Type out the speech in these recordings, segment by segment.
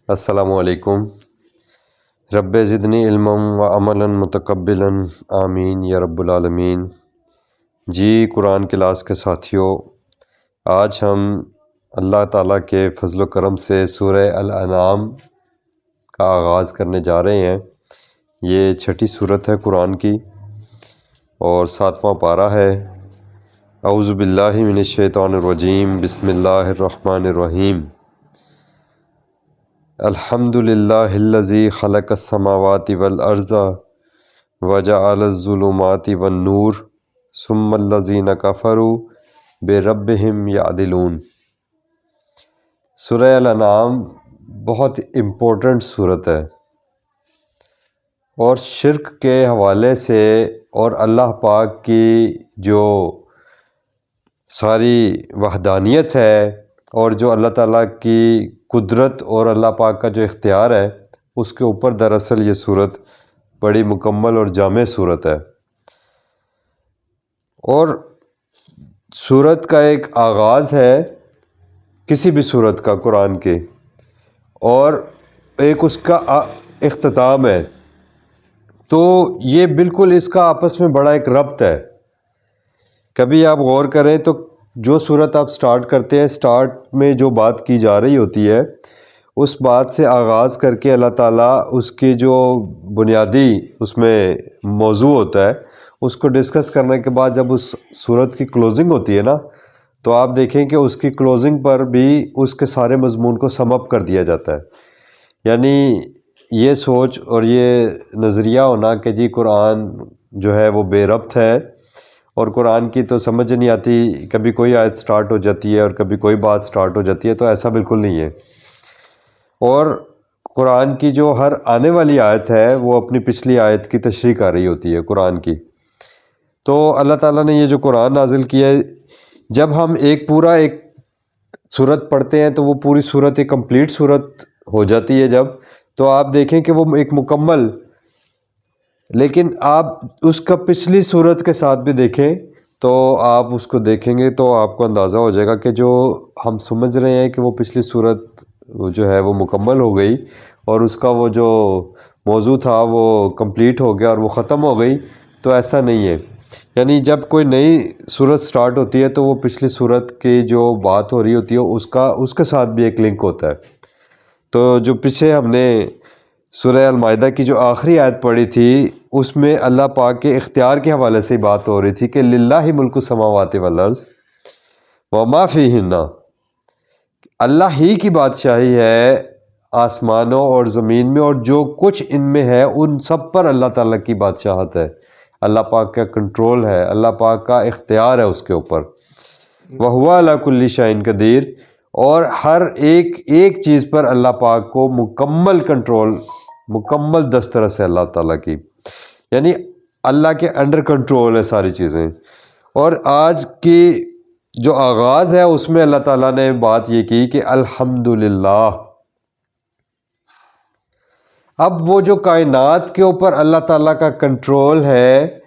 السلام علیکم۔ رب زدنی علما و عملا متقبلا آمین یا رب العالمین۔ جی قرآن کلاس کے ساتھیوں، آج ہم اللہ تعالیٰ کے فضل و کرم سے سورہ الانعام کا آغاز کرنے جا رہے ہیں۔ یہ چھٹی سورت ہے قرآن کی اور 7واں پارہ ہے۔ اعوذ باللہ من الشیطان الرجیم، بسم اللہ الرحمن الرحیم۔ الحمد للہ الذی خلق السماوات والارض وجعل الظلمات والنور ثم الذین کفروا بربہم یعدلون۔ سورہ الانعام بہت امپورٹنٹ صورت ہے اور شرک کے حوالے سے اور اللہ پاک کی جو ساری وحدانیت ہے اور جو اللہ تعالیٰ کی قدرت اور اللہ پاک کا جو اختیار ہے اس کے اوپر دراصل یہ صورت بڑی مکمل اور جامع صورت ہے۔ اور صورت کا ایک آغاز ہے کسی بھی صورت کا قرآن کے، اور ایک اس کا اختتام ہے، تو یہ بالکل اس کا آپس میں بڑا ایک ربط ہے۔ کبھی آپ غور کریں تو جو صورت آپ سٹارٹ کرتے ہیں، سٹارٹ میں جو بات کی جا رہی ہوتی ہے اس بات سے آغاز کر کے اللہ تعالیٰ اس کے جو بنیادی اس میں موضوع ہوتا ہے اس کو ڈسکس کرنے کے بعد جب اس صورت کی کلوزنگ ہوتی ہے نا، تو آپ دیکھیں کہ اس کی کلوزنگ پر بھی اس کے سارے مضمون کو سم اپ کر دیا جاتا ہے۔ یعنی یہ سوچ اور یہ نظریہ ہونا کہ جی قرآن جو ہے وہ بے ربط ہے اور قرآن کی تو سمجھ نہیں آتی، کبھی کوئی آیت سٹارٹ ہو جاتی ہے اور کبھی کوئی بات سٹارٹ ہو جاتی ہے، تو ایسا بالکل نہیں ہے۔ اور قرآن کی جو ہر آنے والی آیت ہے وہ اپنی پچھلی آیت کی تشریح کر رہی ہوتی ہے قرآن کی۔ تو اللہ تعالیٰ نے یہ جو قرآن نازل کیا ہے، جب ہم ایک صورت پڑھتے ہیں تو وہ پوری صورت ایک کمپلیٹ صورت ہو جاتی ہے جب، تو آپ دیکھیں کہ وہ ایک مکمل، لیکن آپ اس کا پچھلی صورت کے ساتھ بھی دیکھیں تو آپ اس کو دیکھیں گے تو آپ کو اندازہ ہو جائے گا کہ جو ہم سمجھ رہے ہیں کہ وہ پچھلی صورت جو ہے وہ مکمل ہو گئی اور اس کا وہ جو موضوع تھا وہ کمپلیٹ ہو گیا اور وہ ختم ہو گئی، تو ایسا نہیں ہے۔ یعنی جب کوئی نئی صورت سٹارٹ ہوتی ہے تو وہ پچھلی صورت کی جو بات ہو رہی ہوتی ہے اس کے ساتھ بھی ایک لنک ہوتا ہے۔ تو جو پیچھے ہم نے سورہ المائدہ کی جو آخری آیت پڑھی تھی اس میں اللہ پاک کے اختیار کے حوالے سے بات ہو رہی تھی کہ للہ ملک السماوات والارض وما فیہن، اللہ ہی کی بادشاہی ہے آسمانوں اور زمین میں، اور جو کچھ ان میں ہے ان سب پر اللہ تعالیٰ کی بادشاہت ہے، اللہ پاک کا کنٹرول ہے، اللہ پاک کا اختیار ہے اس کے اوپر۔ وَهُوَ عَلَى كُلِّ شَيْءٍ قَدِيرٌ، اور ہر ایک چیز پر اللہ پاک کو مکمل کنٹرول، مکمل دسترس ہے اللہ تعالیٰ کی، یعنی اللہ کے انڈر کنٹرول ہے ساری چیزیں۔ اور آج کی جو آغاز ہے اس میں اللہ تعالیٰ نے بات یہ کی کہ الحمدللہ۔ اب وہ جو کائنات کے اوپر اللہ تعالیٰ کا کنٹرول ہے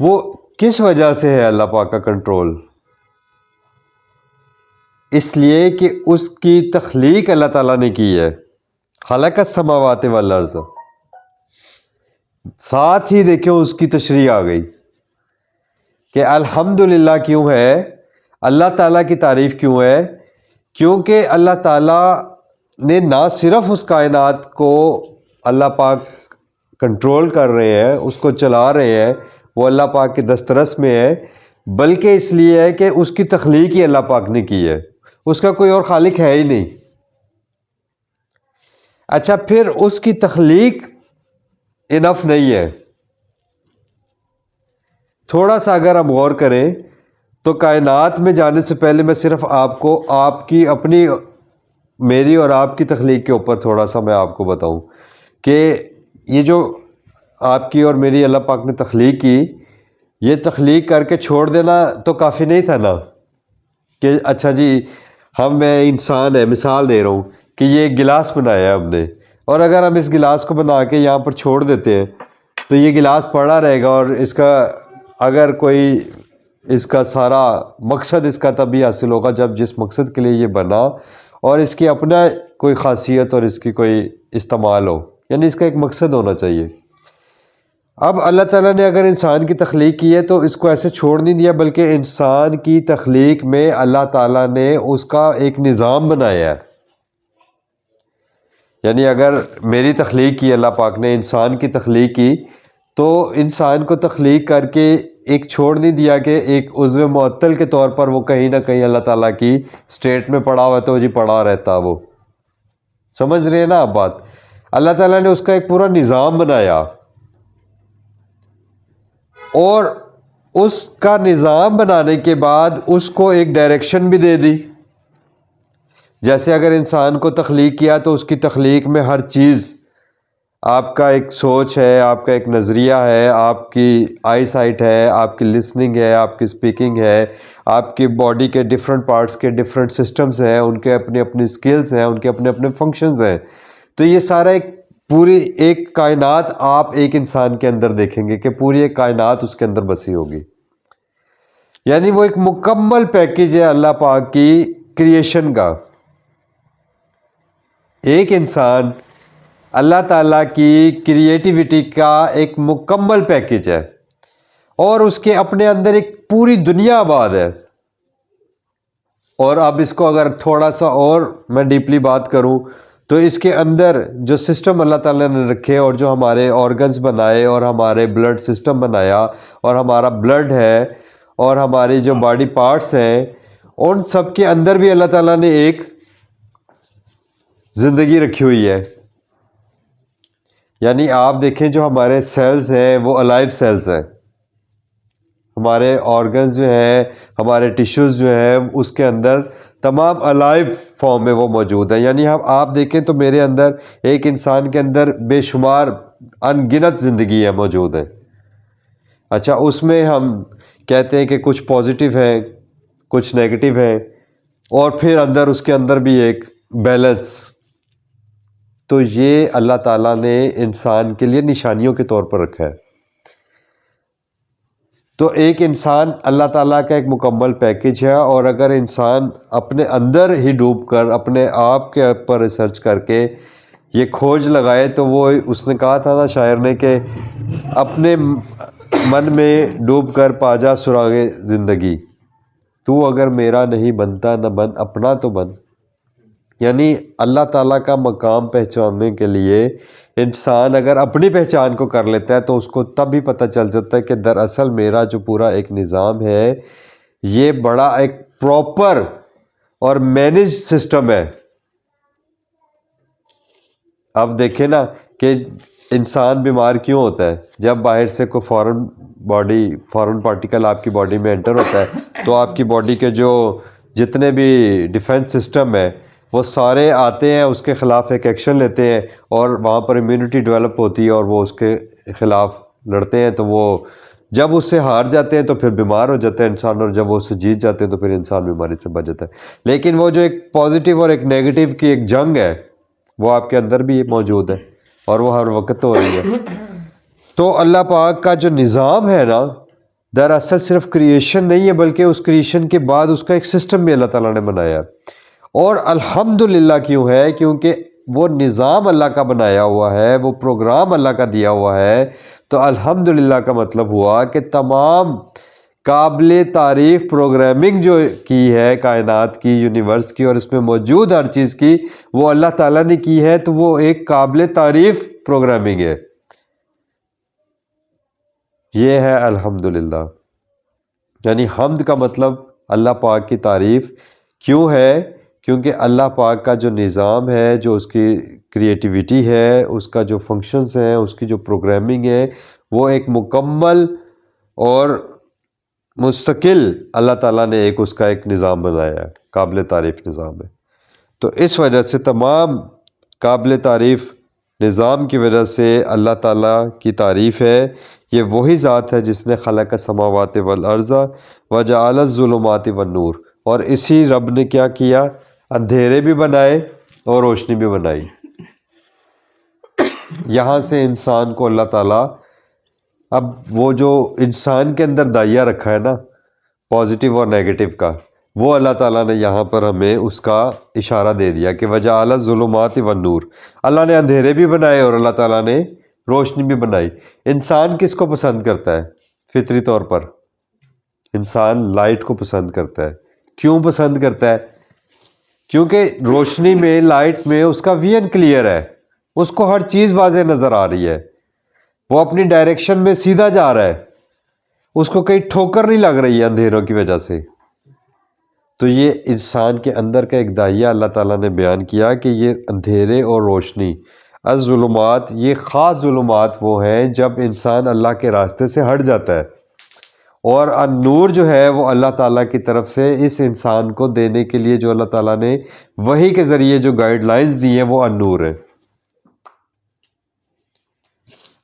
وہ کس وجہ سے ہے اللہ پاک کا کنٹرول؟ اس لیے کہ اس کی تخلیق اللہ تعالیٰ نے کی ہے، خلق السماوات والارض۔ ساتھ ہی دیکھیں اس کی تشریح آ گئی کہ الحمدللہ کیوں ہے، اللہ تعالیٰ کی تعریف کیوں ہے؟ کیونکہ اللہ تعالیٰ نے نہ صرف اس کائنات کو اللہ پاک کنٹرول کر رہے ہیں، اس کو چلا رہے ہیں، وہ اللہ پاک کے دسترس میں ہے، بلکہ اس لیے ہے کہ اس کی تخلیق ہی اللہ پاک نے کی ہے، اس کا کوئی اور خالق ہے ہی نہیں۔ اچھا، پھر اس کی تخلیق انف نہیں ہے، تھوڑا سا اگر ہم غور کریں تو کائنات میں جانے سے پہلے میں صرف آپ کو آپ کی اپنی، میری اور آپ کی تخلیق کے اوپر تھوڑا سا میں آپ کو بتاؤں کہ یہ جو آپ کی اور میری اللہ پاک نے تخلیق کی، یہ تخلیق کر کے چھوڑ دینا تو کافی نہیں تھا نا، کہ اچھا جی میں انسان ہے، مثال دے رہا ہوں کہ یہ گلاس بنایا ہے ہم نے، اور اگر ہم اس گلاس کو بنا کے یہاں پر چھوڑ دیتے ہیں تو یہ گلاس پڑا رہے گا، اور اس کا اگر کوئی اس کا سارا مقصد اس کا تبھی حاصل ہوگا جب جس مقصد کے لیے یہ بنا، اور اس کی اپنا کوئی خاصیت اور اس کی کوئی استعمال ہو، یعنی اس کا ایک مقصد ہونا چاہیے۔ اب اللہ تعالیٰ نے اگر انسان کی تخلیق کی ہے تو اس کو ایسے چھوڑ نہیں دیا، بلکہ انسان کی تخلیق میں اللہ تعالیٰ نے اس کا ایک نظام بنایا ہے۔ یعنی اگر میری تخلیق کی اللہ پاک نے، انسان کی تخلیق کی، تو انسان کو تخلیق کر کے ایک چھوڑ نہیں دیا کہ ایک عضو معطل کے طور پر وہ کہیں نہ کہیں اللہ تعالیٰ کی اسٹیٹ میں پڑا ہوا تو جی پڑا رہتا۔ وہ سمجھ رہے ہیں نا آپ بات؟ اللہ تعالیٰ نے اس کا ایک پورا نظام بنایا، اور اس کا نظام بنانے کے بعد اس کو ایک ڈائریکشن بھی دے دی۔ جیسے اگر انسان کو تخلیق کیا تو اس کی تخلیق میں ہر چیز، آپ کا ایک سوچ ہے، آپ کا ایک نظریہ ہے، آپ کی آئی سائٹ ہے، آپ کی لسننگ ہے، آپ کی اسپیکنگ ہے، آپ کی باڈی کے ڈفرینٹ پارٹس کے ڈفرینٹ سسٹمز ہیں، ان کے اپنے اپنے سکلز ہیں، ان کے اپنے اپنے فنکشنز ہیں۔ تو یہ سارا ایک پوری ایک کائنات آپ ایک انسان کے اندر دیکھیں گے کہ پوری ایک کائنات اس کے اندر بسی ہوگی۔ یعنی وہ ایک مکمل پیکیج ہے اللہ پاک کی کریشن کا۔ ایک انسان اللہ تعالیٰ کی کریٹیوٹی کا ایک مکمل پیکیج ہے، اور اس کے اپنے اندر ایک پوری دنیا آباد ہے۔ اور اب اس کو اگر تھوڑا سا اور میں ڈیپلی بات کروں تو اس کے اندر جو سسٹم اللہ تعالیٰ نے رکھے، اور جو ہمارے آرگنز بنائے، اور ہمارے بلڈ سسٹم بنایا، اور ہمارا بلڈ ہے، اور ہماری جو باڈی پارٹس ہیں، ان سب کے اندر بھی اللہ تعالیٰ نے ایک زندگی رکھی ہوئی ہے۔ یعنی آپ دیکھیں جو ہمارے سیلز ہیں وہ الائیو سیلز ہیں، ہمارے آرگنز جو ہیں، ہمارے ٹیشوز جو ہیں، اس کے اندر تمام الائیو فارم میں وہ موجود ہیں۔ یعنی آپ دیکھیں تو میرے اندر، ایک انسان کے اندر بے شمار ان گنت زندگی ہے موجود ہے۔ اچھا، اس میں ہم کہتے ہیں کہ کچھ پازیٹیو ہیں، کچھ نیگیٹو ہیں، اور پھر اندر اس کے اندر بھی ایک بیلنس۔ تو یہ اللہ تعالیٰ نے انسان کے لیے نشانیوں کے طور پر رکھا ہے۔ تو ایک انسان اللہ تعالیٰ کا ایک مکمل پیکیج ہے، اور اگر انسان اپنے اندر ہی ڈوب کر، اپنے آپ کے اوپر ریسرچ کر کے یہ کھوج لگائے، تو وہ اس نے کہا تھا نا شاعر نے کہ اپنے من میں ڈوب کر پا جا سراغ زندگی، تو اگر میرا نہیں بنتا نہ بن اپنا تو بن۔ یعنی اللہ تعالیٰ کا مقام پہچاننے کے لیے انسان اگر اپنی پہچان کو کر لیتا ہے تو اس کو تب بھی پتہ چل جاتا ہے کہ دراصل میرا جو پورا ایک نظام ہے یہ بڑا ایک پراپر اور مینیج سسٹم ہے۔ اب دیکھیں نا کہ انسان بیمار کیوں ہوتا ہے؟ جب باہر سے کوئی فورن پارٹیکل آپ کی باڈی میں انٹر ہوتا ہے تو آپ کی باڈی کے جو جتنے بھی ڈیفنس سسٹم ہے وہ سارے آتے ہیں، اس کے خلاف ایک ایکشن لیتے ہیں، اور وہاں پر امیونٹی ڈیولپ ہوتی ہے، اور وہ اس کے خلاف لڑتے ہیں۔ تو وہ جب اس سے ہار جاتے ہیں تو پھر بیمار ہو جاتا ہے انسان، اور جب وہ اس سے جیت جاتے ہیں تو پھر انسان بیماری سے بچ جاتا ہے۔ لیکن وہ جو ایک پازیٹیو اور ایک نیگیٹو کی ایک جنگ ہے وہ آپ کے اندر بھی موجود ہے، اور وہ ہر وقت ہو رہی ہے۔ تو اللہ پاک کا جو نظام ہے نا، دراصل صرف کریشن نہیں ہے، بلکہ اس کریشن کے بعد اس کا ایک سسٹم بھی اللہ تعالیٰ نے بنایا ہے۔ اور الحمدللہ کیوں ہے؟ کیونکہ وہ نظام اللہ کا بنایا ہوا ہے، وہ پروگرام اللہ کا دیا ہوا ہے۔ تو الحمدللہ کا مطلب ہوا کہ تمام قابل تعریف پروگرامنگ جو کی ہے کائنات کی، یونیورس کی، اور اس میں موجود ہر چیز کی، وہ اللہ تعالیٰ نے کی ہے، تو وہ ایک قابل تعریف پروگرامنگ ہے۔ یہ ہے الحمدللہ۔ یعنی حمد کا مطلب اللہ پاک کی تعریف کیوں ہے؟ کیونکہ اللہ پاک کا جو نظام ہے، جو اس کی کریٹیوٹی ہے، اس کا جو فنکشنز ہیں، اس کی جو پروگرامنگ ہے، وہ ایک مکمل اور مستقل اللہ تعالیٰ نے اس کا ایک نظام بنایا ہے، قابل تعریف نظام ہے۔ تو اس وجہ سے تمام قابل تعریف نظام کی وجہ سے اللہ تعالیٰ کی تعریف ہے۔ یہ وہی ذات ہے جس نے خلق السماوات والارض وجعل الظلمات والنور، اور اسی رب نے کیا کیا؟ اندھیرے بھی بنائے اور روشنی بھی بنائی۔ یہاں سے انسان کو اللہ تعالیٰ، اب وہ جو انسان کے اندر دائیا رکھا ہے نا، پازیٹیو اور نیگیٹو کا، وہ اللہ تعالیٰ نے یہاں پر ہمیں اس کا اشارہ دے دیا کہ وجعل الظلمات والنور، اللہ نے اندھیرے بھی بنائے اور اللہ تعالیٰ نے روشنی بھی بنائی۔ انسان کس کو پسند کرتا ہے؟ فطری طور پر انسان لائٹ کو پسند کرتا ہے۔ کیوں پسند کرتا ہے؟ کیونکہ روشنی میں، لائٹ میں اس کا ویژن کلیئر ہے، اس کو ہر چیز واضح نظر آ رہی ہے، وہ اپنی ڈائریکشن میں سیدھا جا رہا ہے، اس کو کہیں ٹھوکر نہیں لگ رہی ہے اندھیروں کی وجہ سے۔ تو یہ انسان کے اندر کا ایک داہیہ اللہ تعالیٰ نے بیان کیا کہ یہ اندھیرے اور روشنی، الظلمات، یہ خاص ظلمات وہ ہیں جب انسان اللہ کے راستے سے ہٹ جاتا ہے، اور النور جو ہے وہ اللہ تعالیٰ کی طرف سے اس انسان کو دینے کے لیے جو اللہ تعالیٰ نے وحی کے ذریعے جو گائیڈ لائنز دی ہیں وہ النور ہے۔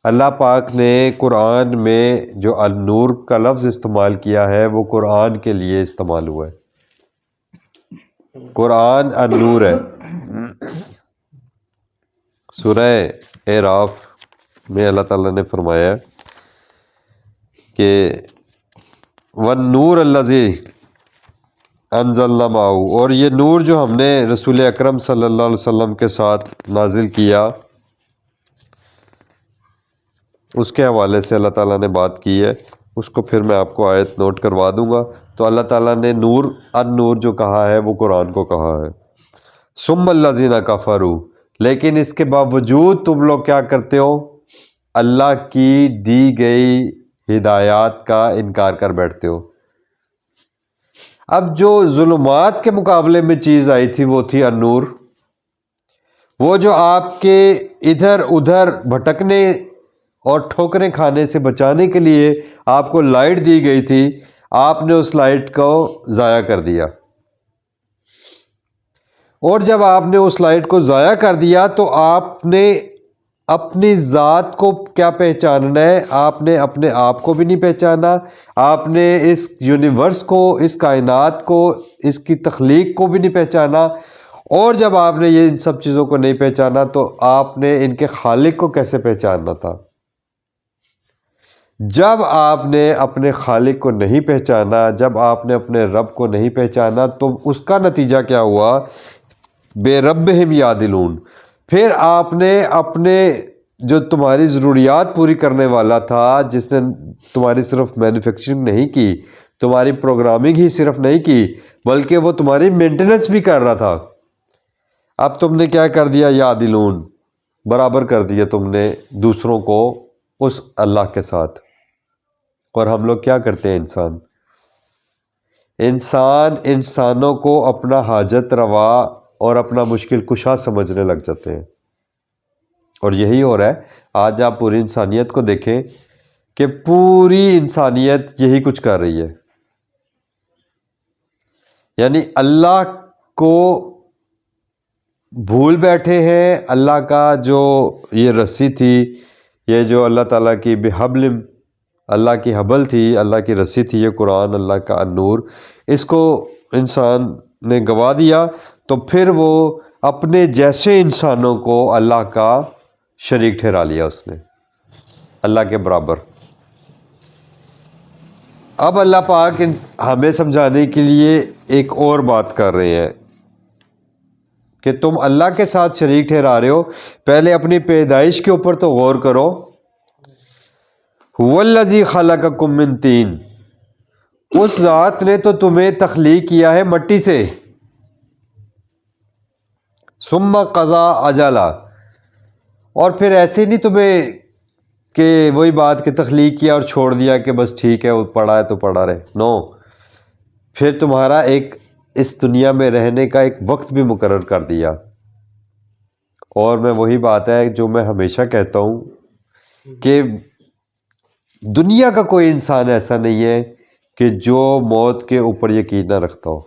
اللہ پاک نے قرآن میں جو النور کا لفظ استعمال کیا ہے وہ قرآن کے لیے استعمال ہوا ہے۔ قرآن النور ہے۔ سورہ اعراف میں اللہ تعالیٰ نے فرمایا کہ وَالنُّورَ الَّذِي أَنزَلْنَا مَعَهُ، اور یہ نور جو ہم نے رسول اکرم صلی اللہ علیہ وسلم کے ساتھ نازل کیا، اس کے حوالے سے اللہ تعالیٰ نے بات کی ہے، اس کو پھر میں آپ کو آیت نوٹ کروا دوں گا۔ تو اللہ تعالیٰ نے نور، النور جو کہا ہے وہ قرآن کو کہا ہے۔ ثم الذین کفروا، لیکن اس کے باوجود تم لوگ کیا کرتے ہو؟ اللہ کی دی گئی ہدایات کا انکار کر بیٹھتے ہو۔ اب جو ظلمات کے مقابلے میں چیز آئی تھی وہ تھی النور، وہ جو آپ کے ادھر ادھر بھٹکنے اور ٹھوکریں کھانے سے بچانے کے لیے آپ کو لائٹ دی گئی تھی، آپ نے اس لائٹ کو ضائع کر دیا، اور جب آپ نے اس لائٹ کو ضائع کر دیا تو آپ نے اپنی ذات کو کیا پہچاننا ہے؟ آپ نے اپنے آپ کو بھی نہیں پہچانا، آپ نے اس یونیورس کو، اس کائنات کو، اس کی تخلیق کو بھی نہیں پہچانا، اور جب آپ نے یہ ان سب چیزوں کو نہیں پہچانا تو آپ نے ان کے خالق کو کیسے پہچاننا تھا؟ جب آپ نے اپنے خالق کو نہیں پہچانا، جب آپ نے اپنے رب کو نہیں پہچانا تو اس کا نتیجہ کیا ہوا؟ بے ربہم یعدلون، پھر آپ نے اپنے جو تمہاری ضروریات پوری کرنے والا تھا، جس نے تمہاری صرف مینوفیکچرنگ نہیں کی، تمہاری پروگرامنگ ہی صرف نہیں کی، بلکہ وہ تمہاری مینٹیننس بھی کر رہا تھا، اب تم نے کیا کر دیا؟ یعدلون، برابر کر دیا تم نے دوسروں کو اس اللہ کے ساتھ۔ اور ہم لوگ کیا کرتے ہیں؟ انسانوں کو اپنا حاجت روا اور اپنا مشکل کشا سمجھنے لگ جاتے ہیں، اور یہی ہو رہا ہے۔ آج آپ پوری انسانیت کو دیکھیں کہ پوری انسانیت یہی کچھ کر رہی ہے، یعنی اللہ کو بھول بیٹھے ہیں۔ اللہ کا جو یہ رسی تھی، یہ جو اللہ تعالیٰ کی بحبل، اللہ کی حبل تھی، اللہ کی رسی تھی، یہ قرآن، اللہ کا النور، اس کو انسان نے گوا دیا، تو پھر وہ اپنے جیسے انسانوں کو اللہ کا شریک ٹھہرا لیا اس نے، اللہ کے برابر۔ اب اللہ پاک ہمیں سمجھانے کے لیے ایک اور بات کر رہے ہیں کہ تم اللہ کے ساتھ شریک ٹھہرا رہے ہو، پہلے اپنی پیدائش کے اوپر تو غور کرو۔ هو الذی خلقکم من طین، اس ذات نے تو تمہیں تخلیق کیا ہے مٹی سے، ثم قضا اجلا، اور پھر ایسے نہیں تمہیں کہ وہی بات کہ تخلیق کیا اور چھوڑ دیا کہ بس ٹھیک ہے وہ پڑا ہے تو پڑا رہے، نو، پھر تمہارا ایک اس دنیا میں رہنے کا ایک وقت بھی مقرر کر دیا۔ اور میں وہی بات ہے جو میں ہمیشہ کہتا ہوں کہ دنیا کا کوئی انسان ایسا نہیں ہے کہ جو موت کے اوپر یقین نہ رکھتا ہو۔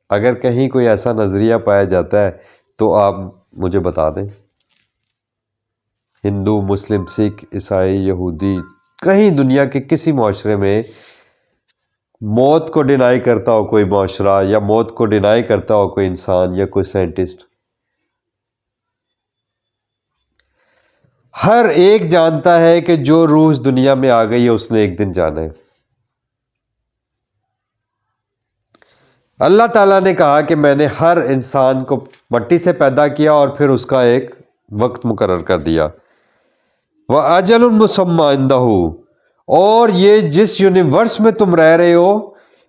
اگر کہیں کوئی ایسا نظریہ پایا جاتا ہے تو آپ مجھے بتا دیں۔ ہندو، مسلم، سکھ، عیسائی، یہودی، کہیں دنیا کے کسی معاشرے میں موت کو ڈینائی کرتا ہو کوئی معاشرہ، یا موت کو ڈینائی کرتا ہو کوئی انسان یا کوئی سائنٹسٹ، ہر ایک جانتا ہے کہ جو روح اس دنیا میں آ گئی ہے اس نے ایک دن جانا ہے۔ اللہ تعالیٰ نے کہا کہ میں نے ہر انسان کو مٹی سے پیدا کیا اور پھر اس کا ایک وقت مقرر کر دیا۔ وَأَجَلٌ مُّسَمًّى عِندَهُ، اور یہ جس یونیورس میں تم رہ رہے ہو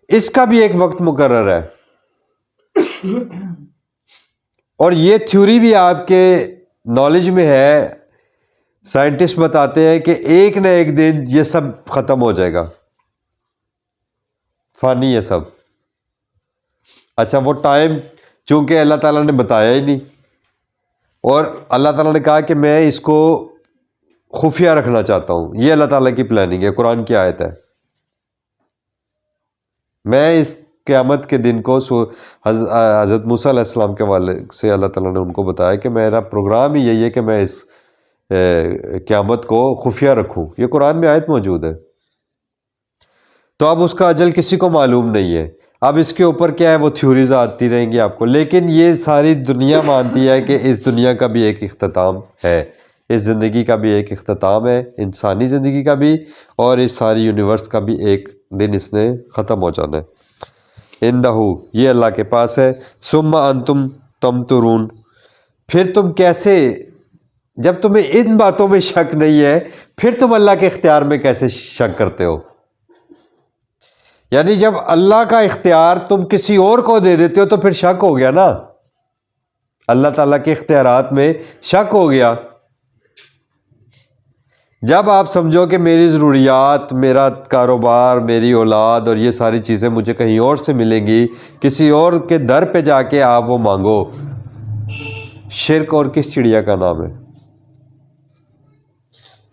اس کا بھی ایک وقت مقرر ہے۔ اور یہ تھیوری بھی آپ کے نالج میں ہے، سائنٹسٹ بتاتے ہیں کہ ایک نہ ایک دن یہ سب ختم ہو جائے گا، فانی ہے سب۔ اچھا وہ ٹائم چونکہ اللہ تعالیٰ نے بتایا ہی نہیں، اور اللہ تعالیٰ نے کہا کہ میں اس کو خفیہ رکھنا چاہتا ہوں، یہ اللہ تعالیٰ کی پلاننگ ہے، قرآن کی آیت ہے۔ میں اس قیامت کے دن کو حضرت موسیٰ علیہ السلام کے حوالے سے اللہ تعالیٰ نے ان کو بتایا کہ میرا پروگرام ہی یہی ہے کہ میں اس قیامت کو خفیہ رکھوں، یہ قرآن میں آیت موجود ہے۔ تو اب اس کا اجل کسی کو معلوم نہیں ہے، اب اس کے اوپر کیا ہے وہ تھیوریز آتی رہیں گی آپ کو، لیکن یہ ساری دنیا مانتی ہے کہ اس دنیا کا بھی ایک اختتام ہے، اس زندگی کا بھی ایک اختتام ہے، انسانی زندگی کا بھی، اور اس ساری یونیورس کا بھی ایک دن اس نے ختم ہو جانا ہے۔ اندہ، یہ اللہ کے پاس ہے۔ ثم انتم تمترون، پھر تم کیسے، جب تمہیں ان باتوں میں شک نہیں ہے پھر تم اللہ کے اختیار میں کیسے شک کرتے ہو؟ یعنی جب اللہ کا اختیار تم کسی اور کو دے دیتے ہو تو پھر شک ہو گیا نا، اللہ تعالیٰ کے اختیارات میں شک ہو گیا۔ جب آپ سمجھو کہ میری ضروریات، میرا کاروبار، میری اولاد اور یہ ساری چیزیں مجھے کہیں اور سے ملیں گی، کسی اور کے در پہ جا کے آپ وہ مانگو، شرک اور کس چڑیا کا نام ہے؟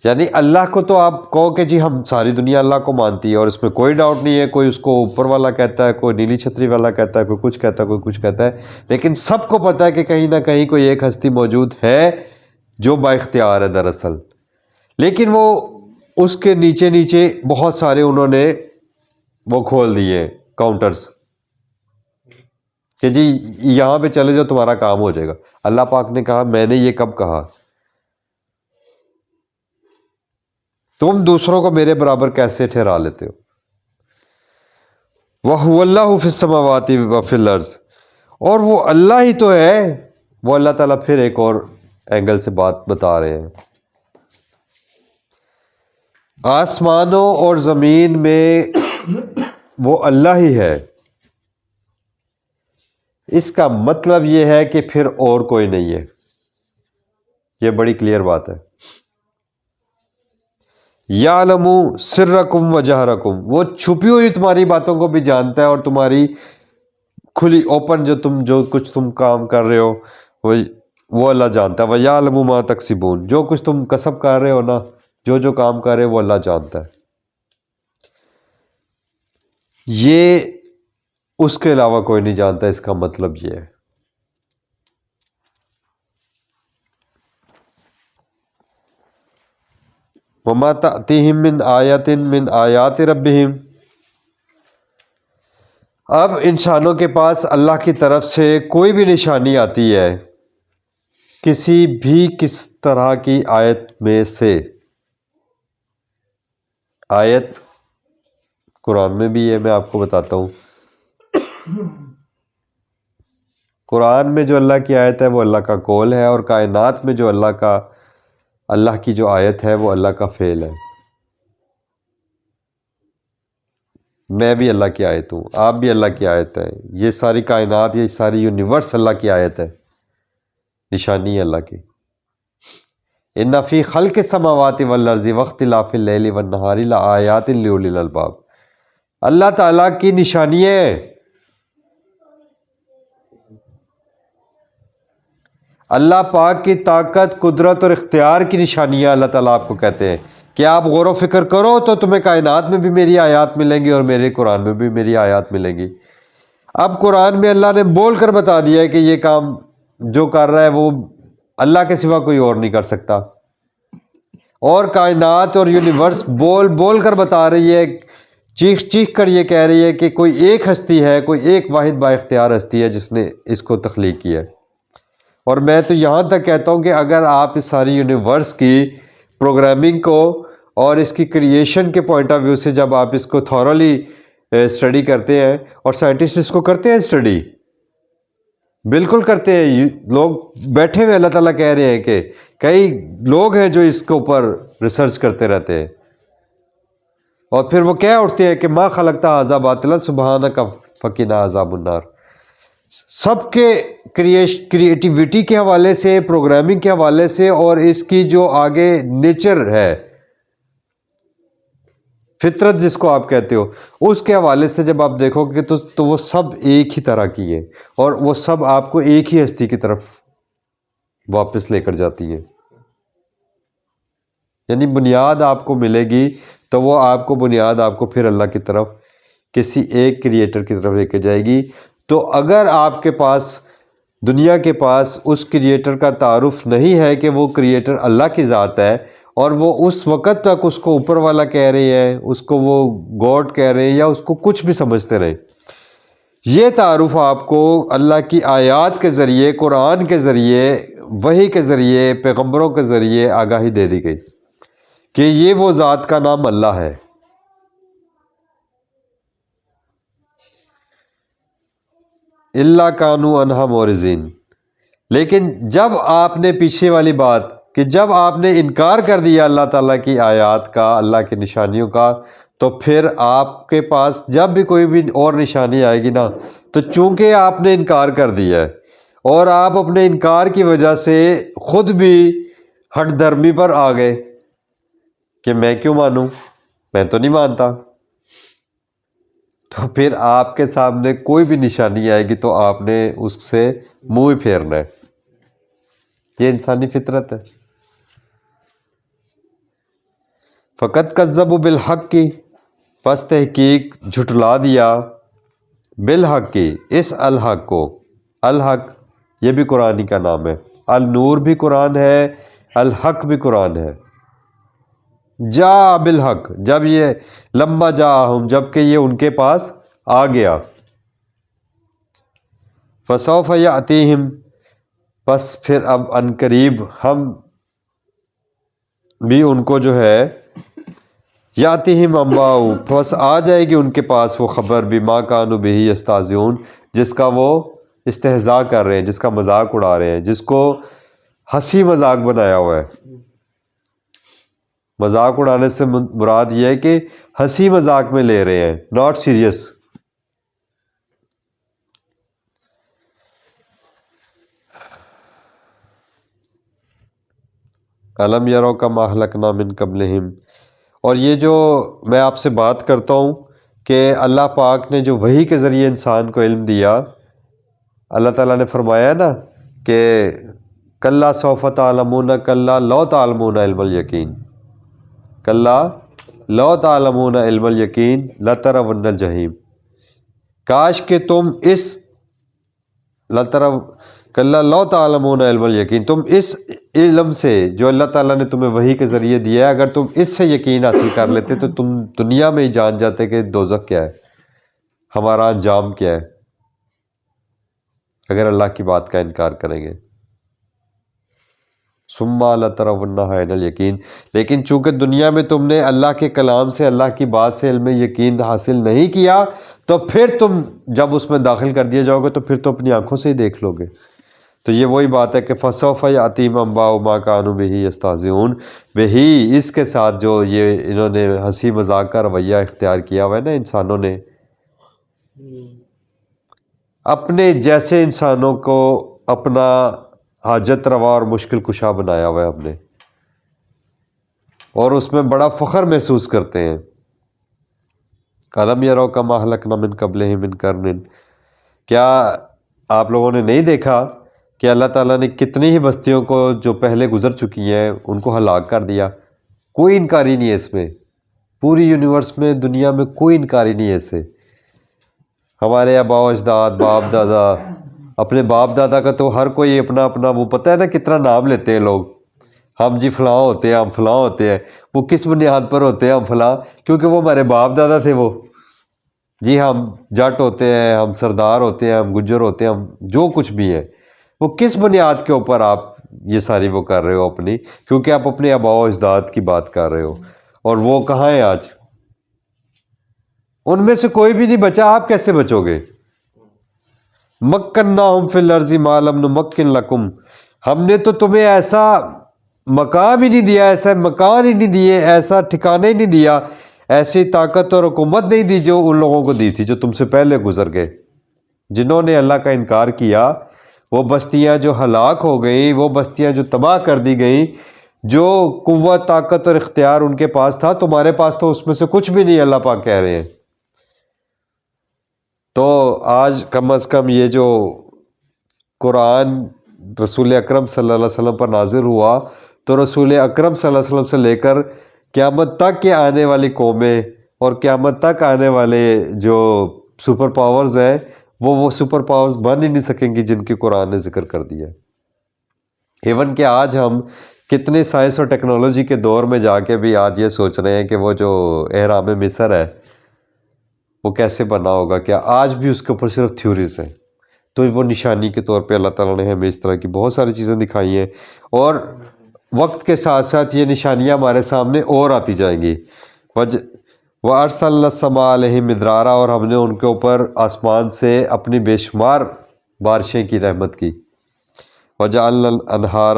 یعنی اللہ کو تو آپ کہو کہ جی ہم ساری دنیا اللہ کو مانتی ہے اور اس میں کوئی ڈاؤٹ نہیں ہے، کوئی اس کو اوپر والا کہتا ہے، کوئی نیلی چھتری والا کہتا ہے، کوئی کچھ کہتا ہے، کوئی کچھ کہتا ہے، لیکن سب کو پتہ ہے کہ کہیں نہ کہیں کوئی ایک ہستی موجود ہے جو با اختیار ہے دراصل، لیکن وہ اس کے نیچے نیچے بہت سارے انہوں نے وہ کھول دیے کاؤنٹرز کہ جی یہاں پہ چلے جاؤ تمہارا کام ہو جائے گا۔ اللہ پاک نے کہا میں نے یہ کب کہا؟ تم دوسروں کو میرے برابر کیسے ٹھہرا لیتے ہو؟ وَهُوَ اللَّهُ فِي السَّمَاوَاتِ وَفِي الْأَرْضِ، اور وہ اللہ ہی تو ہے۔ وہ اللہ تعالیٰ پھر ایک اور اینگل سے بات بتا رہے ہیں، آسمانوں اور زمین میں وہ اللہ ہی ہے، اس کا مطلب یہ ہے کہ پھر اور کوئی نہیں ہے، یہ بڑی کلیئر بات ہے۔ یعلم سرکم و جہرکم، وہ چھپی ہوئی تمہاری باتوں کو بھی جانتا ہے اور تمہاری کھلی اوپن جو کچھ تم کام کر رہے ہو وہ اللہ جانتا ہے۔ وَيَعْلَمُ مَا تَكْسِبُونَ، جو کچھ تم کسب کر رہے ہو نا، جو کام کر رہے ہو وہ اللہ جانتا ہے، یہ اس کے علاوہ کوئی نہیں جانتا، اس کا مطلب یہ ہے۔ وَمَا تَأْتِيهِم مِّنْ آیَةٍ مِّنْ آیَاتِ رَبِّهِمْ، اب انسانوں کے پاس اللہ کی طرف سے کوئی بھی نشانی آتی ہے، کسی بھی کس طرح کی آیت میں سے، آیت قرآن میں بھی ہے، میں آپ کو بتاتا ہوں، قرآن میں جو اللہ کی آیت ہے وہ اللہ کا قول ہے، اور کائنات میں جو اللہ کی جو آیت ہے وہ اللہ کا فعل ہے۔ میں بھی اللہ کی آیت ہوں، آپ بھی اللہ کی آیت ہے، یہ ساری کائنات، یہ ساری یونیورس اللہ کی آیت ہے، نشانی ہے اللہ کی۔ ان فی خلق السماوات والارض واختلاف اللیل والنہار لآیات لأولی الالباب، اللہ تعالیٰ کی نشانی ہے۔ اللہ پاک کی طاقت، قدرت اور اختیار کی نشانیاں اللہ تعالیٰ آپ کو کہتے ہیں کہ آپ غور و فکر کرو تو تمہیں کائنات میں بھی میری آیات ملیں گی اور میرے قرآن میں بھی میری آیات ملیں گی۔ اب قرآن میں اللہ نے بول کر بتا دیا ہے کہ یہ کام جو کر رہا ہے وہ اللہ کے سوا کوئی اور نہیں کر سکتا، اور کائنات اور یونیورس بول کر بتا رہی ہے، چیخ کر یہ کہہ رہی ہے کہ کوئی ایک ہستی ہے، کوئی ایک واحد با اختیار ہستی ہے جس نے اس کو تخلیق کیا ہے۔ اور میں تو یہاں تک کہتا ہوں کہ اگر آپ اس ساری یونیورس کی پروگرامنگ کو اور اس کی کریشن کے پوائنٹ آف ویو سے جب آپ اس کو تھورلی اسٹڈی کرتے ہیں، اور سائنٹسٹ اس کو کرتے ہیں اسٹڈی، بالکل کرتے ہیں. لوگ بیٹھے ہوئے اللہ تعالیٰ کہہ رہے ہیں کہ کئی لوگ ہیں جو اس کے اوپر ریسرچ کرتے رہتے ہیں، اور پھر وہ کہہ اٹھتے ہیں کہ ما خلقت ھذا باطلا سبحانک فقنا عذاب النار. سب کے کریٹیوٹی کے حوالے سے، پروگرامنگ کے حوالے سے، اور اس کی جو آگے نیچر ہے، فطرت جس کو آپ کہتے ہو، اس کے حوالے سے جب آپ دیکھو گے تو وہ سب ایک ہی طرح کی ہیں، اور وہ سب آپ کو ایک ہی ہستی کی طرف واپس لے کر جاتی ہیں. یعنی بنیاد آپ کو ملے گی تو وہ آپ کو بنیاد آپ کو پھر اللہ کی طرف، کسی ایک کریٹر کی طرف لے کے جائے گی. تو اگر آپ کے پاس، دنیا کے پاس اس کریٹر کا تعارف نہیں ہے کہ وہ کریٹر اللہ کی ذات ہے، اور وہ اس وقت تک اس کو اوپر والا کہہ رہے ہیں، اس کو وہ گاڈ کہہ رہے ہیں، یا اس کو کچھ بھی سمجھتے رہے، یہ تعارف آپ کو اللہ کی آیات کے ذریعے، قرآن کے ذریعے، وحی کے ذریعے، پیغمبروں کے ذریعے آگاہی دے دی گئی کہ یہ وہ ذات کا نام اللہ ہے. اللہ کانو انہا مورزین. لیکن جب آپ نے پیچھے والی بات کہ جب آپ نے انکار کر دیا اللہ تعالیٰ کی آیات کا، اللہ کی نشانیوں کا، تو پھر آپ کے پاس جب بھی کوئی بھی اور نشانی آئے گی نا، تو چونکہ آپ نے انکار کر دیا ہے، اور آپ اپنے انکار کی وجہ سے خود بھی ہٹ دھرمی پر آ گئے کہ میں کیوں مانوں، میں تو نہیں مانتا، تو پھر آپ کے سامنے کوئی بھی نشانی آئے گی تو آپ نے اس سے منہ ہی پھیرنا ہے. یہ انسانی فطرت ہے. فقط کذبوا بالحق کی، پس تحقیق جھٹلا دیا، بالحق کی، اس الحق کو. الحق یہ بھی قرآن کا نام ہے، النور بھی قرآن ہے، الحق بھی قرآن ہے. جا بالحق، جب یہ لما جاءہم، جب کہ یہ ان کے پاس آ گیا. فسوف یاتیہم، پس پھر اب ان قریب ہم بھی ان کو جو ہے، یاتیہم انباؤ، پس آ جائے گی ان کے پاس وہ خبر، بما کانوا بہ یستہزئون، جس کا وہ استہزاء کر رہے ہیں، جس کا مذاق اڑا رہے ہیں، جس کو ہنسی مذاق بنایا ہوا ہے. مذاق اڑانے سے مراد یہ ہے کہ ہنسی مذاق میں لے رہے ہیں، ناٹ سیریس. الم یروا کما اہلکنا من قبلہم. اور یہ جو میں آپ سے بات کرتا ہوں کہ اللہ پاک نے جو وحی کے ذریعے انسان کو علم دیا، اللہ تعالیٰ نے فرمایا نا کہ کلا سوف تعلمون کلا لو تعلمون علم الیقین، کلا لو تعلمون علم الیقین لترون الجحیم. کاش کہ تم اس کلا لو تعلمون علم الیقین، تم اس علم سے جو اللہ تعالیٰ نے تمہیں وحی کے ذریعے دیا ہے، اگر تم اس سے یقین حاصل کر لیتے تو تم دنیا میں ہی جان جاتے کہ دوزخ کیا ہے، ہمارا انجام کیا ہے اگر اللہ کی بات کا انکار کریں گے. ثم لترونها عین الیقین. لیکن چونکہ دنیا میں تم نے اللہ کے کلام سے، اللہ کی بات سے علم یقین حاصل نہیں کیا، تو پھر تم جب اس میں داخل کر دیے جاؤ گے تو پھر تو اپنی آنکھوں سے ہی دیکھ لو گے. تو یہ وہی بات ہے کہ فسوف یاتیہم انباء ما کانوا بہ یستہزئون، بہی اس کے ساتھ جو یہ انہوں نے ہنسی مذاق کا رویہ اختیار کیا ہوا ہے نا انسانوں نے، اپنے جیسے انسانوں کو اپنا حاجت روا اور مشکل کشا بنایا ہوا ہے ہم نے، اور اس میں بڑا فخر محسوس کرتے ہیں. الم یروا کما اہلکنا من قبلہم من قرن. کیا آپ لوگوں نے نہیں دیکھا کہ اللہ تعالیٰ نے کتنی ہی بستیوں کو جو پہلے گزر چکی ہیں ان کو ہلاک کر دیا؟ کوئی انکاری نہیں ہے اس میں، پوری یونیورس میں، دنیا میں کوئی انکاری نہیں ہے اس سے. ہمارے آباء و اجداد، باپ دادا، اپنے باپ دادا کا تو ہر کوئی اپنا اپنا، وہ پتہ ہے نا کتنا نام لیتے ہیں لوگ، ہم جی فلاں ہوتے ہیں، ہم فلاں ہوتے ہیں. وہ کس بنیاد پر ہوتے ہیں ہم فلاں؟ کیونکہ وہ ہمارے باپ دادا تھے. وہ جی ہم جٹ ہوتے ہیں، ہم سردار ہوتے ہیں، ہم گجر ہوتے ہیں، ہم جو کچھ بھی ہیں، وہ کس بنیاد کے اوپر آپ یہ ساری وہ کر رہے ہو اپنی؟ کیونکہ آپ اپنے آباء و اجداد کی بات کر رہے ہو، اور وہ کہاں ہیں آج؟ ان میں سے کوئی بھی نہیں بچا، آپ کیسے بچو گے؟ مکناہم فی الارض ما لم نمکن لکم، ہم نے تو تمہیں ایسا مقام ہی نہیں دیا، ایسا مکان ہی نہیں دیے، ایسا ٹھکانے ہی نہیں دیا، ایسی طاقت اور حکومت نہیں دی جو ان لوگوں کو دی تھی جو تم سے پہلے گزر گئے۔ جنہوں نے اللہ کا انکار کیا وہ بستیاں جو ہلاک ہو گئیں، وہ بستیاں جو تباہ کر دی گئیں، جو قوت، طاقت اور اختیار ان کے پاس تھا، تمہارے پاس تو اس میں سے کچھ بھی نہیں، اللہ پاک کہہ رہے ہیں۔ تو آج کم از کم یہ جو قرآن رسول اکرم صلی اللہ علیہ وسلم پر نازل ہوا، تو رسول اکرم صلی اللہ علیہ وسلم سے لے کر قیامت تک کے آنے والی قومیں اور قیامت تک آنے والے جو سپر پاورز ہیں، وہ سپر پاورز بن ہی نہیں سکیں گی جن کی قرآن نے ذکر کر دیا۔ ایون کہ آج ہم کتنے سائنس اور ٹیکنالوجی کے دور میں جا کے بھی آج یہ سوچ رہے ہیں کہ وہ جو اہرام مصر ہے وہ کیسے بنا ہوگا، کیا آج بھی اس کے اوپر صرف تھیوریز ہیں۔ تو وہ نشانی کے طور پہ اللہ تعالیٰ نے ہمیں اس طرح کی بہت ساری چیزیں دکھائی ہیں، اور وقت کے ساتھ ساتھ یہ نشانیاں ہمارے سامنے اور آتی جائیں گی۔ وَأَرْسَلْنَا السَّمَاءَ عَلَيْهِم مِدْرَارًا، اور ہم نے ان کے اوپر آسمان سے اپنی بے شمار بارشیں کی رحمت کی۔ وَجَعَلْنَا الْأَنْهَارَ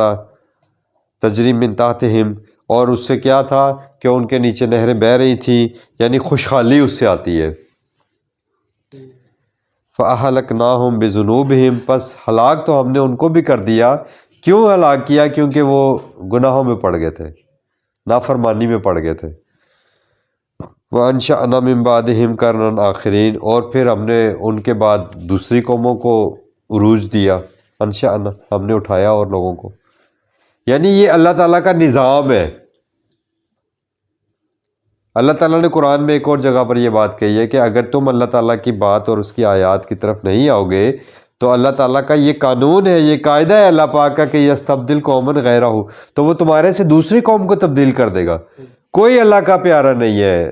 تَجْرِي مِن تَحْتِهِمْ، اور اس سے کیا تھا کہ ان کے نیچے نہریں بہہ رہی تھیں، یعنی خوشحالی اس سے آتی ہے۔ فَأَهْلَكْنَاهُمْ بِذُنُوبِهِمْ، پس ہلاک تو ہم نے ان کو بھی کر دیا۔ کیوں ہلاک کیا؟ کیونکہ وہ گناہوں میں پڑ گئے تھے، نافرمانی میں پڑ گئے تھے۔ وَأَنشَأْنَا مِن بَعْدِهِمْ قَرْنًا آخَرِينَ، اور پھر ہم نے ان کے بعد دوسری قوموں کو عروج دیا۔ انشأنا، ہم نے اٹھایا اور لوگوں کو، یعنی یہ اللہ تعالیٰ کا نظام ہے۔ اللہ تعالیٰ نے قرآن میں ایک اور جگہ پر یہ بات کہی ہے کہ اگر تم اللہ تعالیٰ کی بات اور اس کی آیات کی طرف نہیں آؤ گے تو اللہ تعالیٰ کا یہ قانون ہے، یہ قاعدہ ہے اللہ پاک کا کہ یستبدل قوما غیرہ، تو وہ تمہارے سے دوسری قوم کو تبدیل کر دے گا۔ کوئی اللہ کا پیارا نہیں ہے،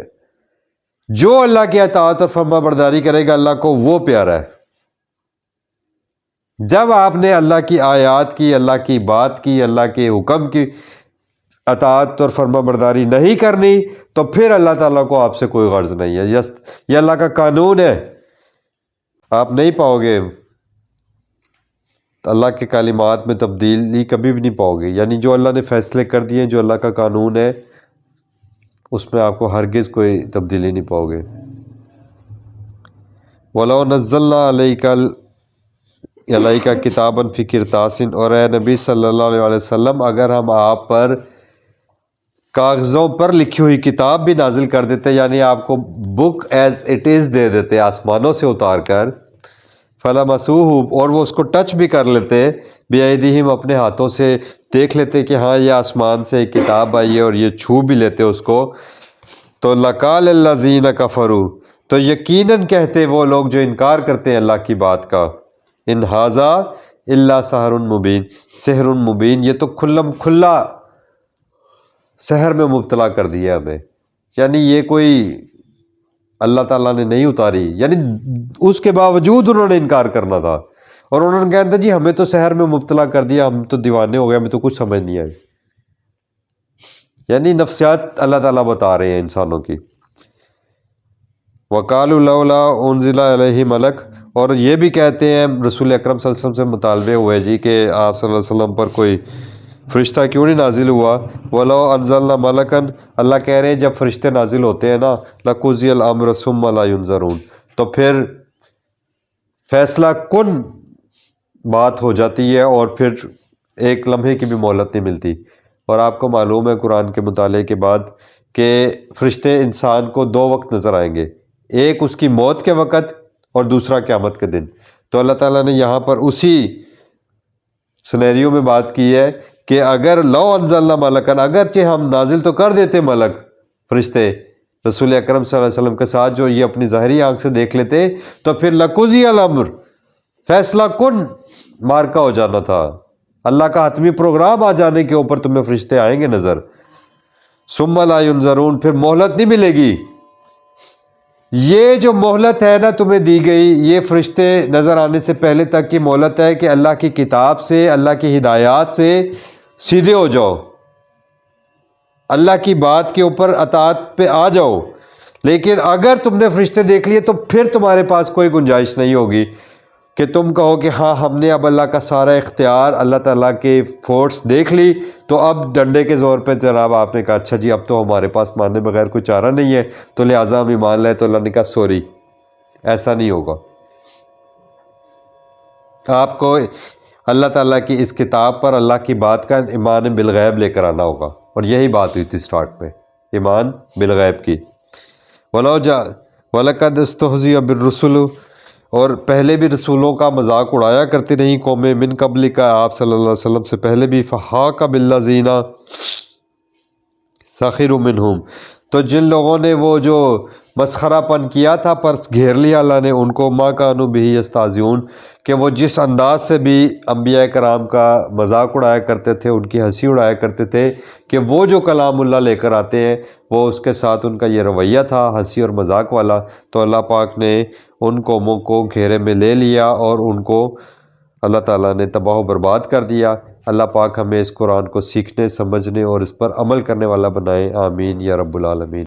جو اللہ کی اطاعت اور فرما برداری کرے گا اللہ کو وہ پیارا ہے۔ جب آپ نے اللہ کی آیات کی، اللہ کی بات کی، اللہ کے حکم کی اطاعت اور فرما برداری نہیں کرنی تو پھر اللہ تعالیٰ کو آپ سے کوئی غرض نہیں ہے۔ یہ اللہ کا قانون ہے، آپ نہیں پاؤ گے اللہ کے کلمات میں تبدیلی، کبھی بھی نہیں پاؤ گے۔ یعنی جو اللہ نے فیصلے کر دیے، جو اللہ کا قانون ہے، اس میں آپ کو ہرگز کوئی تبدیلی نہیں پاؤ گے۔ وَلَوْ نَزَّلْنَا عَلَيْكَ كِتَابًا فِي قِرْطَاسٍ، اور اے نبی صلی اللہ علیہ وسلم اگر ہم آپ پر کاغذوں پر لکھی ہوئی کتاب بھی نازل کر دیتے، یعنی آپ کو بک ایز اٹ از دے دیتے آسمانوں سے اتار کر، فَلَمَسُوهُ، اور وہ اس کو ٹچ بھی کر لیتے، بِأَيْدِيهِمْ، اپنے ہاتھوں سے دیکھ لیتے کہ ہاں یہ آسمان سے ایک کتاب آئی ہے، اور یہ چھو بھی لیتے اس کو، تو لَقَالَ الَّذِينَ كَفَرُوا، تو یقیناً کہتے وہ لوگ جو انکار کرتے ہیں اللہ کی بات کا، ان ھذا الا سحر مبین، سحر مبین، یہ تو کھلم کھلا سحر میں مبتلا کر دیا ہمیں، یعنی یہ کوئی اللہ تعالیٰ نے نہیں اتاری، یعنی اس کے باوجود انہوں نے انکار کرنا تھا، اور انہوں نے کہا تھا جی ہمیں تو سحر میں مبتلا کر دیا، ہم تو دیوانے ہو گئے، ہمیں تو کچھ سمجھ نہیں آئی۔ یعنی نفسیات اللہ تعالیٰ بتا رہے ہیں انسانوں کی۔ وَقَالُوا لَوْلَا أُنزِلَ عَلَيْهِ مَلَكٌ، اور یہ بھی کہتے ہیں رسول اکرم صلی اللہ علیہ وسلم سے مطالبے ہوئے جی کہ آپ صلی اللہ علیہ وسلم پر کوئی فرشتہ کیوں نہیں نازل ہوا۔ وَلَوْ أَنزَلْنَا مَلَكًا، اللہ کہہ رہے ہیں جب فرشتے نازل ہوتے ہیں نا، لَقُضِيَ الْأَمْرُ ثُمَّ لَا يُنظَرُونَ، تو پھر فیصلہ کن بات ہو جاتی ہے اور پھر ایک لمحے کی بھی مہلت نہیں ملتی۔ اور آپ کو معلوم ہے قرآن کے مطالعے کے بعد کہ فرشتے انسان کو دو وقت نظر آئیں گے، ایک اس کی موت کے وقت اور دوسرا قیامت کے دن۔ تو اللہ تعالیٰ نے یہاں پر اسی سنیریو میں بات کی ہے کہ اگر لو انزلنا ملکن، اگرچہ ہم نازل تو کر دیتے ملک فرشتے رسول اکرم صلی اللہ علیہ وسلم کے ساتھ جو یہ اپنی ظاہری آنکھ سے دیکھ لیتے، تو پھر لقضی الامر، فیصلہ کن مارکا ہو جانا تھا، اللہ کا حتمی پروگرام آ جانے کے اوپر تمہیں فرشتے آئیں گے نظر۔ ثم لا ينظرون، پھر مہلت نہیں ملے گی۔ یہ جو مہلت ہے نا تمہیں دی گئی، یہ فرشتے نظر آنے سے پہلے تک کی مہلت ہے کہ اللہ کی کتاب سے، اللہ کی ہدایات سے سیدھے ہو جاؤ، اللہ کی بات کے اوپر اطاعت پہ آ جاؤ۔ لیکن اگر تم نے فرشتے دیکھ لیے تو پھر تمہارے پاس کوئی گنجائش نہیں ہوگی کہ تم کہو کہ ہاں ہم نے اب اللہ کا سارا اختیار، اللہ تعالیٰ کے فورس دیکھ لی، تو اب ڈنڈے کے زور پہ جناب آپ نے کہا اچھا جی اب تو ہمارے پاس ماننے بغیر کوئی چارہ نہیں ہے تو لہٰذا ہم ایمان لائے، تو اللہ نے کہا سوری، ایسا نہیں ہوگا۔ آپ کو اللہ تعالیٰ کی اس کتاب پر اللہ کی بات کا ایمان بالغیب لے کر آنا ہوگا، اور یہی بات ہوئی تھی سٹارٹ میں، ایمان بالغیب کی۔ وَلَقَدْ اسْتُهْزِئَ بِالرُّسُلِ، اور پہلے بھی رسولوں کا مذاق اڑایا کرتی رہیں قومیں من قبل کا، آپ صلی اللہ علیہ وسلم سے پہلے بھی، فَحَاقَ بِالَّذِينَ سَخِرُوا مِنْهُمْ، تو جن لوگوں نے وہ جو مسخرہ پن کیا تھا پر گھیر لیا اللہ نے ان کو، مَا كَانُوا بِهِ يَسْتَهْزِئُونَ، کہ وہ جس انداز سے بھی انبیاء کرام کا مذاق اڑایا کرتے تھے، ان کی ہنسی اڑایا کرتے تھے کہ وہ جو کلام اللہ لے کر آتے ہیں وہ اس کے ساتھ ان کا یہ رویہ تھا ہنسی اور مذاق والا، تو اللہ پاک نے ان قوموں کو گھیرے میں لے لیا اور ان کو اللہ تعالیٰ نے تباہ و برباد کر دیا۔ اللہ پاک ہمیں اس قرآن کو سیکھنے، سمجھنے اور اس پر عمل کرنے والا بنائے، آمین یا رب العالمین۔